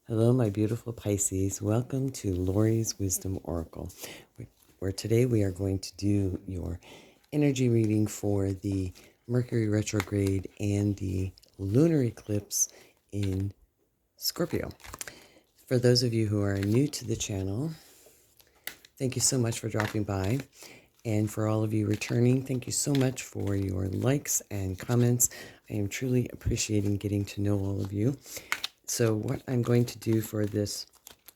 Hello, my beautiful Pisces. Welcome to Lori's Wisdom Oracle, where today we are going to do your energy reading for the Mercury Retrograde and the Lunar Eclipse in Scorpio. For those of you who are new to the channel, thank you so much for dropping by. And for all of you returning, thank you so much for your likes and comments. I am truly appreciating getting to know all of you. So what I'm going to do for this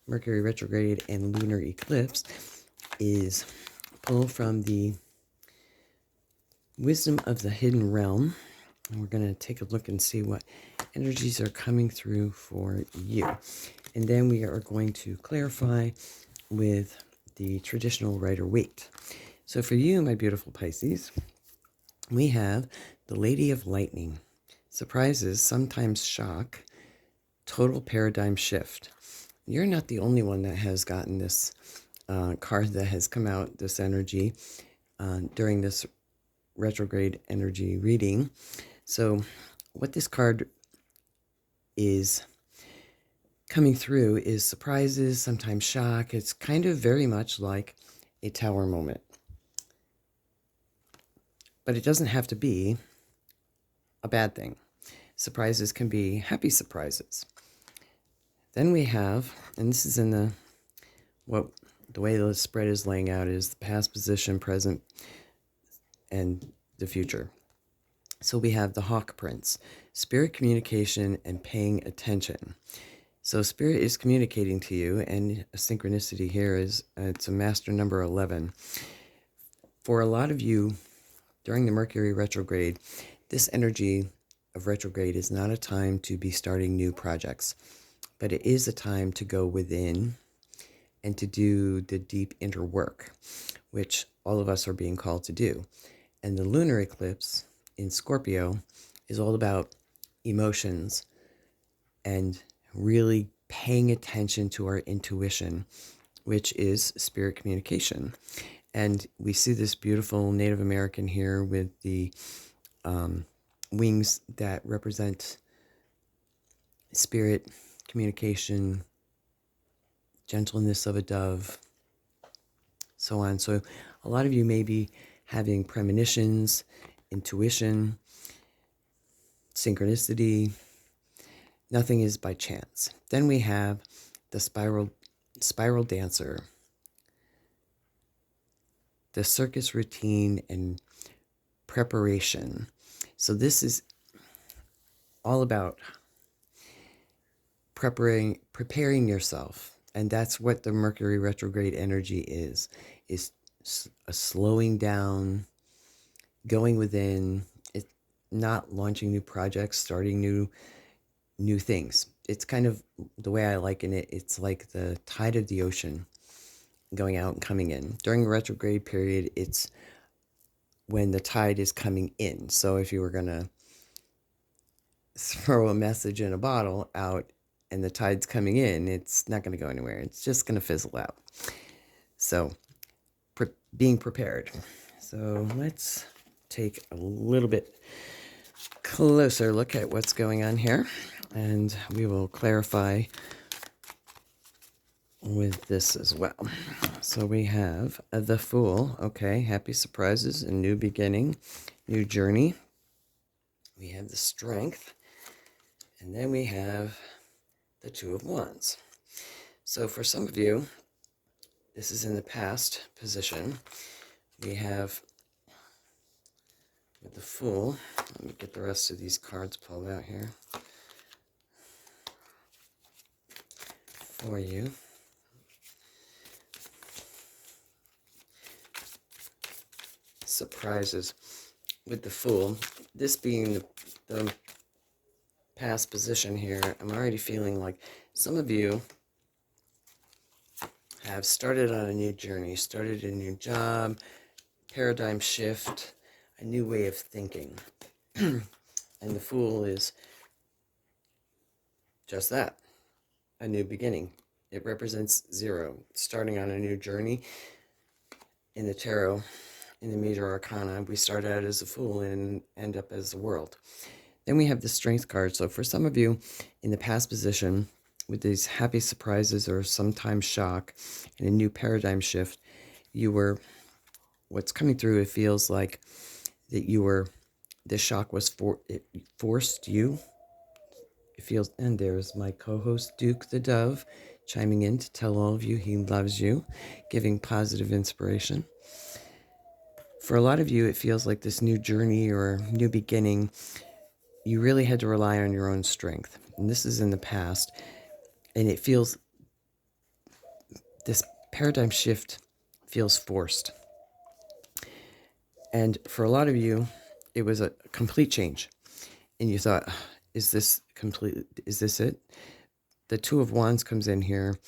Mercury Retrograde and Lunar Eclipse is pull from the Wisdom of the Hidden Realm. And we're going to take a look and see what energies are coming through for you. And then we are going to clarify with the traditional Rider-Waite. So for you, my beautiful Pisces, we have the Lady of Lightning. Surprises, sometimes shock, total paradigm shift. You're not the only one that has gotten this card that has come out, this energy, during this retrograde energy reading. So what this card is coming through is surprises, sometimes shock. It's kind of very much like a tower moment. But it doesn't have to be a bad thing. Surprises can be happy surprises. Then we have, and this is in the way the spread is laying out is the past, position, present, and the future. So we have the Hawk Prince, spirit communication and paying attention. So spirit is communicating to you, and a synchronicity here is it's a master number 11. For a lot of you, during the Mercury retrograde, this energy of retrograde is not a time to be starting new projects, but it is a time to go within and to do the deep inner work, which all of us are being called to do. And the lunar eclipse in Scorpio is all about emotions and really paying attention to our intuition, which is spirit communication. And we see this beautiful Native American here with the wings that represent spirit communication, gentleness of a dove, so on. So a lot of you may be having premonitions, intuition, synchronicity. Nothing is by chance. Then we have the spiral dancer, the circus routine and preparation. So this is all about preparing yourself. And that's what the Mercury retrograde energy is a slowing down, going within. It's not launching new projects, starting new things. It's kind of the way I liken it. It's like the tide of the ocean going out and coming in. During the retrograde period, it's when the tide is coming in. So if you were going to throw a message in a bottle out and the tide's coming in, it's not going to go anywhere. It's just going to fizzle out. So being prepared. So let's take a little bit closer look at what's going on here, and we will clarify with this as well. So we have the Fool. Okay, happy surprises, a new beginning, new journey. We have the Strength, and then we have the Two of Wands. So for some of you, this is in the past position. We have with the Fool. Let me get the rest of these cards pulled out here for you. Surprises with the Fool. This being the past position here, I'm already feeling like some of you have started on a new journey, started a new job, paradigm shift, a new way of thinking. And the Fool is just that, a new beginning. It represents 0, starting on a new journey. In the tarot, in the major arcana, we start out as a Fool and end up as the World. Then we have the Strength card. So for some of you in the past position, with these happy surprises or sometimes shock and a new paradigm shift, what's coming through, it feels like that the shock was it forced you. It feels, and there's my co-host Duke the Dove chiming in to tell all of you he loves you, giving positive inspiration. For a lot of you, it feels like this new journey or new beginning, you really had to rely on your own strength. And this is in the past. And it feels, this paradigm shift feels forced. And for a lot of you, it was a complete change. And you thought, is this it? The Two of Wands comes in here.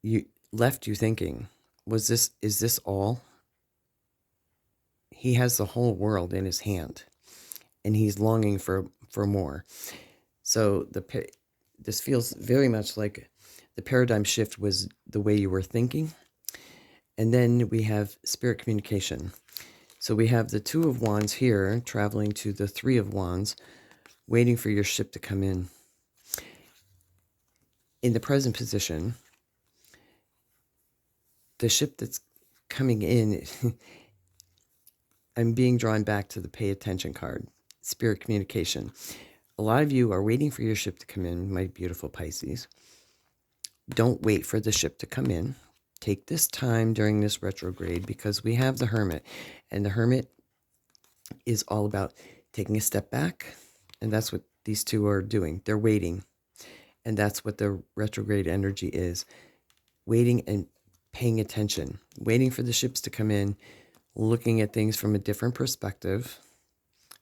You thinking, is this all? He has the whole world in his hand, and he's longing for more. So this feels very much like the paradigm shift was the way you were thinking. And then we have spirit communication. So we have the Two of Wands here traveling to the Three of Wands, waiting for your ship to come in. In the present position, the ship that's coming in, I'm being drawn back to the pay attention card, spirit communication. A lot of you are waiting for your ship to come in, my beautiful Pisces. Don't wait for the ship to come in. Take this time during this retrograde, because we have the Hermit, and the Hermit is all about taking a step back, and that's what these two are doing. They're waiting, and that's what the retrograde energy is. Waiting and paying attention, waiting for the ships to come in, looking at things from a different perspective,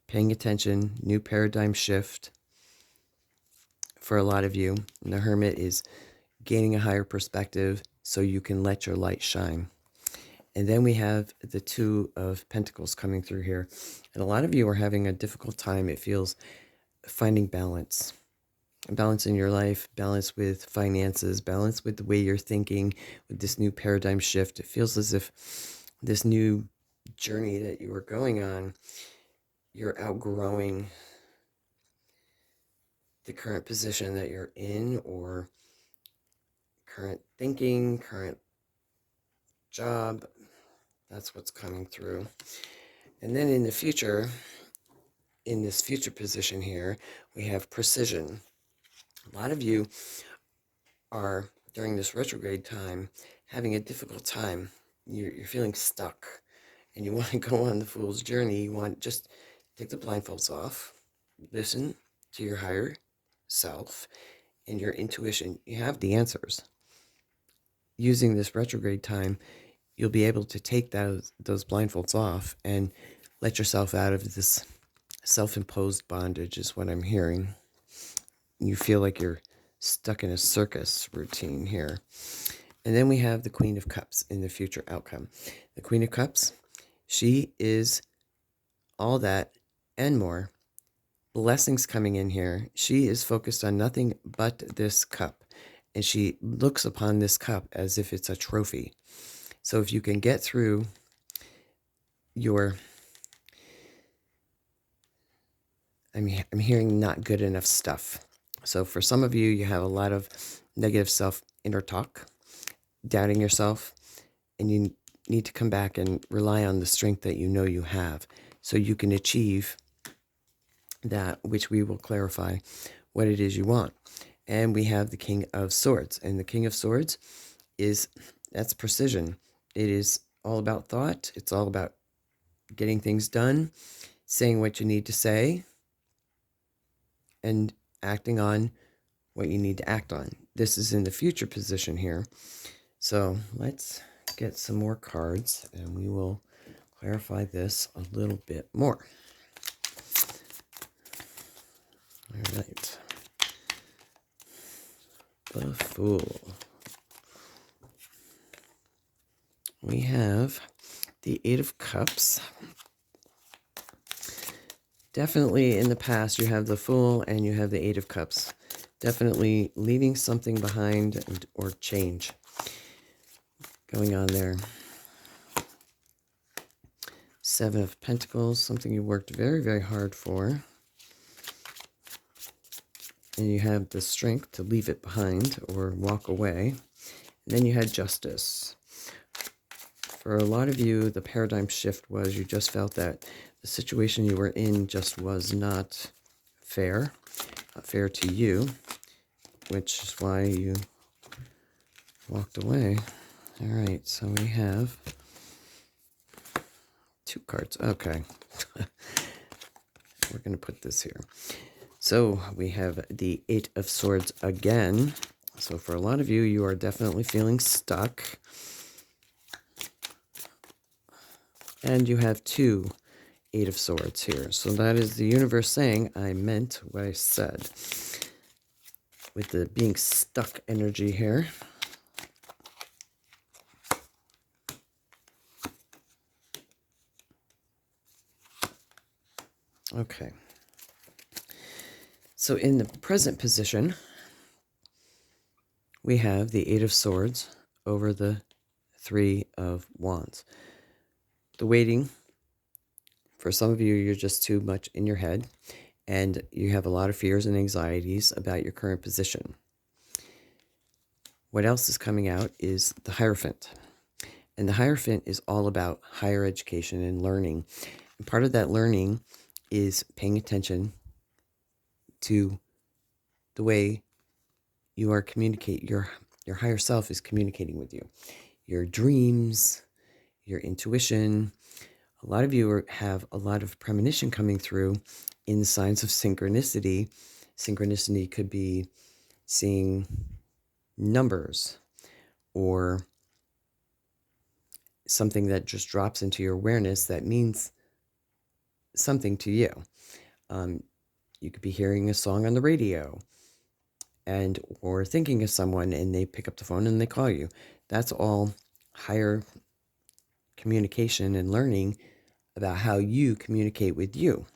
paying attention, new paradigm shift for a lot of you. And the Hermit is gaining a higher perspective so you can let your light shine. And then we have the Two of Pentacles coming through here. And a lot of you are having a difficult time, it feels, finding balance. Balance in your life, balance with finances, balance with the way you're thinking, with this new paradigm shift. It feels as if this new journey that you are going on, you're outgrowing the current position that you're in, or current thinking, current job. That's what's coming through. And then in the future, in this future position here, we have precision. A lot of you are, during this retrograde time, having a difficult time. You're feeling stuck, and you want to go on the fool's journey. You want to just take the blindfolds off, listen to your higher self and your intuition. You have the answers. Using this retrograde time, you'll be able to take those blindfolds off and let yourself out of this self-imposed bondage, is what I'm hearing. You feel like you're stuck in a circus routine here. And then we have the Queen of Cups in the future outcome. The Queen of Cups, she is all that and more. Blessings coming in here. She is focused on nothing but this cup. And she looks upon this cup as if it's a trophy. So if you can get through I'm hearing not good enough stuff. So for some of you, you have a lot of negative inner talk, doubting yourself, and you need to come back and rely on the strength that you know you have, so you can achieve that which we will clarify what it is you want. And we have the King of Swords, and the King of Swords that's precision. It is all about thought. It's all about getting things done, saying what you need to say, and acting on what you need to act on. This is in the future position here. So let's get some more cards, and we will clarify this a little bit more. All right. The Fool. We have the Eight of Cups. Definitely in the past, you have the Fool and you have the Eight of Cups. Definitely leaving something behind or change going on there. Seven of Pentacles, something you worked very, very hard for. and you have the strength to leave it behind or walk away. And then you had Justice. For a lot of you, the paradigm shift was you just felt that the situation you were in just was not fair to you, which is why you walked away. All right, so we have 2 cards. Okay. We're going to put this here. So we have the 8 of Swords again. So for a lot of you, you are definitely feeling stuck. And you have 2 8 of Swords here. So that is the universe saying, I meant what I said. With the being stuck energy here. Okay. So in the present position, we have the 8 of Swords over the 3 of Wands. The waiting, for some of you, you're just too much in your head, and you have a lot of fears and anxieties about your current position. What else is coming out is the Hierophant. And the Hierophant is all about higher education and learning. And part of that learning is paying attention to the way you are communicating, your higher self is communicating with you. Your dreams, your intuition. A lot of you have a lot of premonition coming through in the signs of synchronicity. Synchronicity could be seeing numbers or something that just drops into your awareness that means something to you. You could be hearing a song on the radio or thinking of someone, and they pick up the phone and they call you. That's all higher communication and learning about how you communicate with you,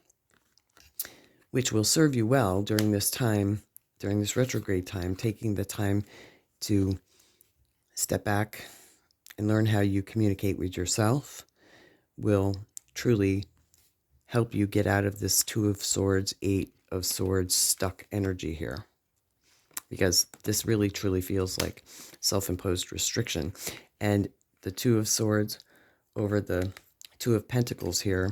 which will serve you well during this time, during this retrograde time, taking the time to step back and learn how you communicate with yourself will truly help you get out of this 2 of Swords, 8 of Swords stuck energy here. Because this really truly feels like self-imposed restriction. And the 2 of Swords over the 2 of Pentacles here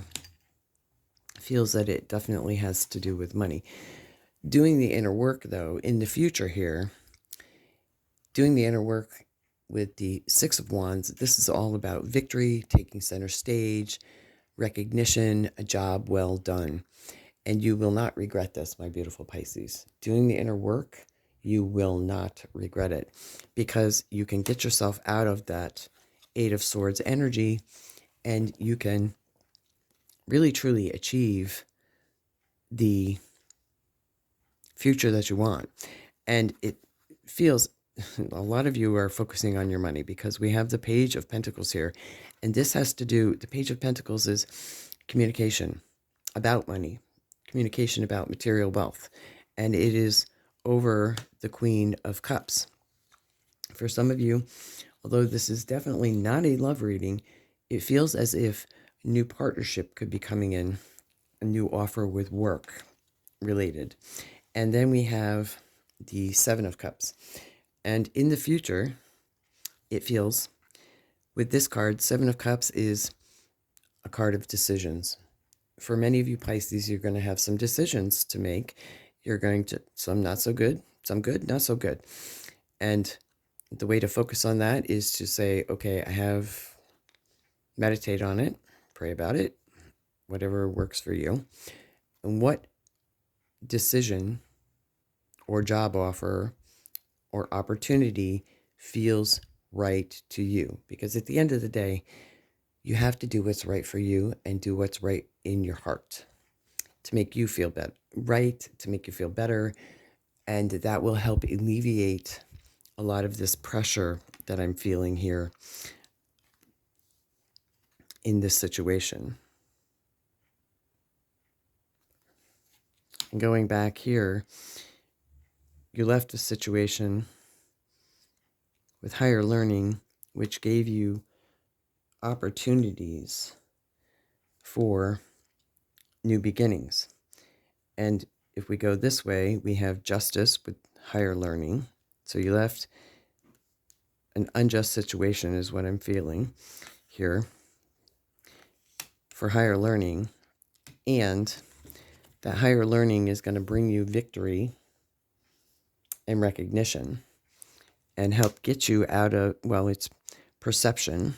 feels that it definitely has to do with money. Doing the inner work, though, in the future here, doing the inner work with the 6 of Wands, this is all about victory, taking center stage, recognition, a job well done. And you will not regret this, my beautiful Pisces. Doing the inner work, you will not regret it, because you can get yourself out of that 8 of Swords energy, and you can really truly achieve the future that you want. And it feels, a lot of you are focusing on your money because we have the Page of Pentacles here. And this has to do, the Page of Pentacles is communication about money, communication about material wealth. And it is over the Queen of Cups. For some of you, although this is definitely not a love reading, it feels as if a new partnership could be coming in, a new offer with work related. And then we have the 7 of Cups. And in the future, it feels, with this card, 7 of Cups is a card of decisions. For many of you Pisces, you're going to have some decisions to make. You're going to, some not so good, some good, not so good. And the way to focus on that is to say, okay, meditate on it, pray about it, whatever works for you. And what decision or job offer or opportunity feels right to you? Because at the end of the day, you have to do what's right for you and do what's right in your heart to make you feel better, right? To make you feel better. And that will help alleviate a lot of this pressure that I'm feeling here in this situation. And going back here, you left a situation with higher learning, which gave you opportunities for new beginnings. And if we go this way, we have justice with higher learning. So you left an unjust situation is what I'm feeling here for higher learning. And that higher learning is going to bring you victory and recognition and help get you out of, well, it's perception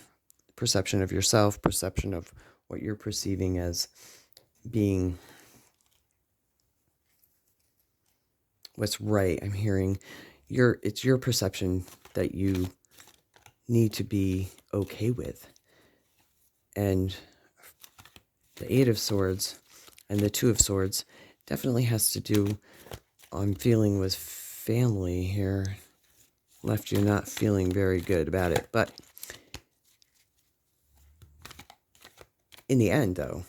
of yourself, perception of what you're perceiving as being what's right. I'm hearing it's your perception that you need to be okay with. And the Eight of Swords and the Two of Swords definitely has to do, I'm feeling, with family here. Left you not feeling very good about it. But in the end, though,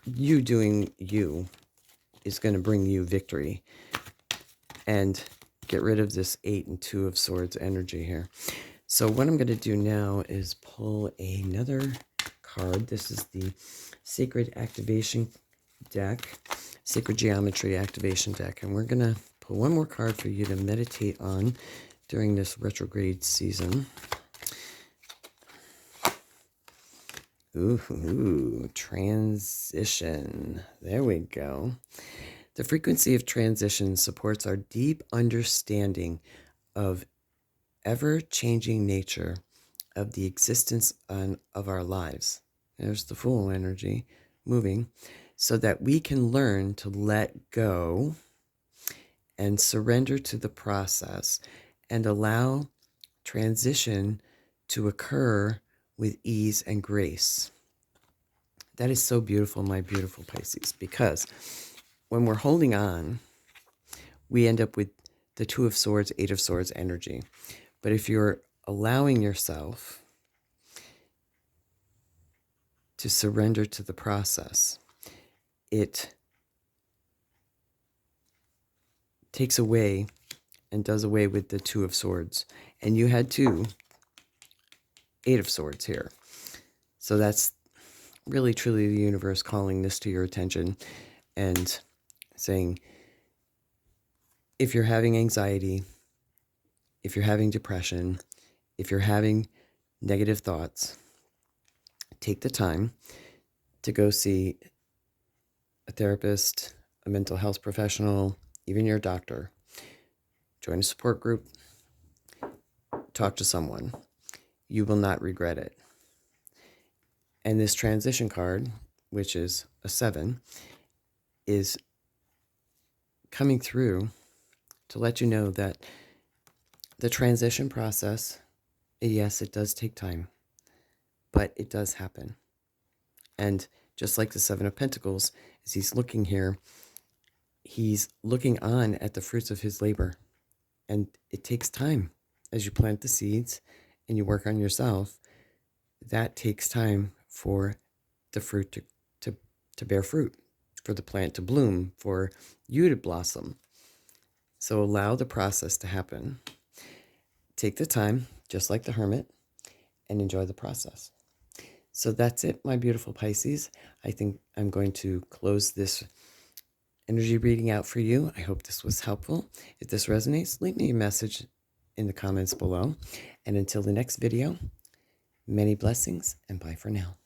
you doing you is going to bring you victory. And get rid of this 8 and 2 of Swords energy here. So what I'm going to do now is pull another card. This is the Sacred Activation deck, Sacred Geometry Activation deck. And we're going to pull one more card for you to meditate on during this retrograde season. Ooh, transition. There we go. The frequency of transition supports our deep understanding of ever-changing nature of the existence of our lives. There's the Fool energy moving, so that we can learn to let go and surrender to the process and allow transition to occur with ease and grace. That is so beautiful, my beautiful Pisces, because when we're holding on, we end up with the Two of Swords, Eight of Swords energy. But if you're allowing yourself to surrender to the process, it takes away and does away with the Two of Swords. And you had two Eight of Swords here. So that's really, truly the universe calling this to your attention and saying, if you're having anxiety, if you're having depression, if you're having negative thoughts, take the time to go see a therapist, a mental health professional, even your doctor. Join a support group. Talk to someone. You will not regret it. And this transition card, which is a 7, is coming through to let you know that the transition process, yes, it does take time, but it does happen. And just like the 7 of Pentacles, as he's looking here, he's looking on at the fruits of his labor. And it takes time. As you plant the seeds and you work on yourself, that takes time for the fruit to bear fruit, for the plant to bloom, for you to blossom. So allow the process to happen. Take the time, just like the Hermit, and enjoy the process. So that's it, my beautiful Pisces. I think I'm going to close this energy reading out for you. I hope this was helpful. If this resonates, leave me a message in the comments below. And until the next video, many blessings and bye for now.